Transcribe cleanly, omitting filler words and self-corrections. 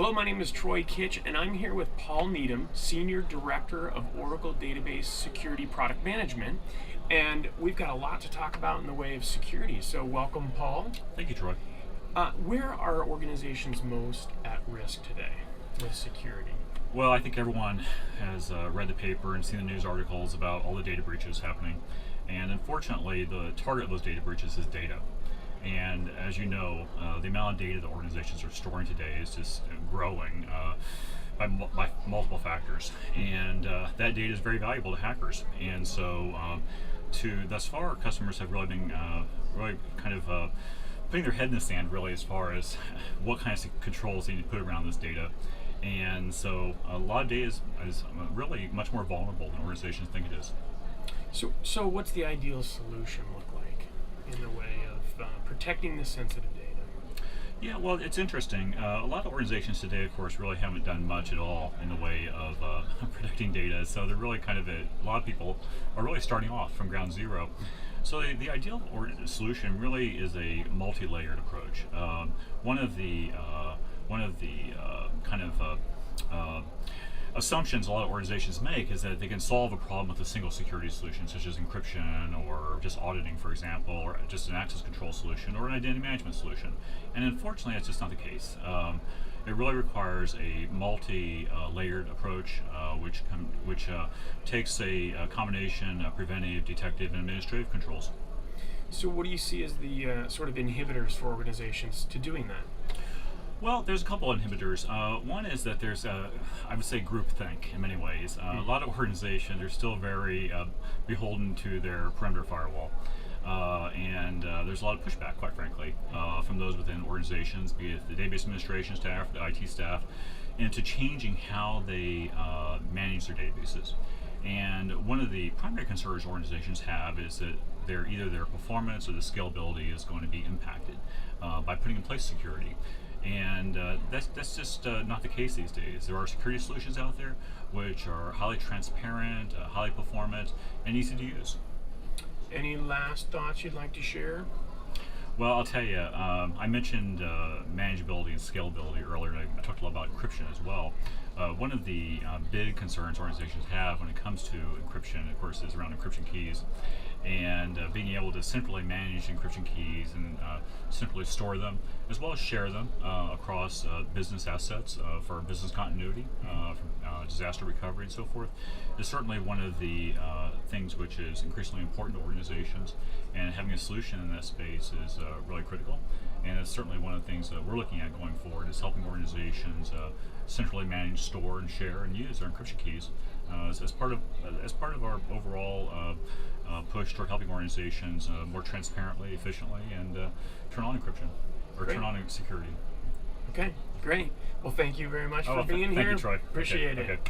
Hello, my name is Troy Kitch, and I'm here with Paul Needham, Senior Director of Oracle Database Security Product Management. And we've got a lot to talk about in the way of security. So welcome, Paul. Thank you, Troy. Where are organizations most at risk today with security? Well, I think everyone has read the paper and seen the news articles about all the data breaches happening. And unfortunately, the target of those data breaches is data. And as you know, the amount of data that organizations are storing today is just growing by multiple factors. And that data is very valuable to hackers. And so thus far, customers have really been putting their head in the sand really as far as what kinds of controls they need to put around this data. And so a lot of data is really much more vulnerable than organizations think it is. So what's the ideal solution look like in the way of protecting the sensitive data? Yeah, well, it's interesting. A lot of organizations today, of course, really haven't done much at all in the way of protecting data. So they're really a lot of people are really starting off from ground zero. So the ideal solution really is a multi-layered approach. One of the assumptions a lot of organizations make is that they can solve a problem with a single security solution, such as encryption or just auditing, for example, or just an access control solution or an identity management solution. And unfortunately, that's just not the case. It really requires a multi-layered approach, which takes a combination of preventive, detective, and administrative controls. So what do you see as the sort of inhibitors for organizations to doing that? Well, there's a couple of inhibitors. One is that there's, I would say, groupthink in many ways. A lot of organizations are still very beholden to their perimeter firewall. And there's a lot of pushback, quite frankly, from those within organizations, be it the database administration staff, the IT staff, into changing how they manage their databases. And one of the primary concerns organizations have is that either their performance or the scalability is going to be impacted by putting in place security. And that's just not the case these days. There are security solutions out there which are highly transparent, highly performant, and easy to use. Any last thoughts you'd like to share? Well, I'll tell you, I mentioned manageability and scalability earlier, and I talked a lot about encryption as well. One of the big concerns organizations have when it comes to encryption, of course, is around encryption keys. And being able to centrally manage encryption keys and centrally store them, as well as share them across business assets for business continuity, for disaster recovery and so forth, is certainly one of the things which is increasingly important to organizations. And having a solution in that space is really critical. And it's certainly one of the things that we're looking at going forward, is helping organizations centrally manage, store, and share and use their encryption keys as part of our overall push toward helping organizations more transparently, efficiently, and turn on encryption or Great. turn on security. Okay, great. Well, thank you very much for being here. Thank you, Troy. Appreciate it. Okay.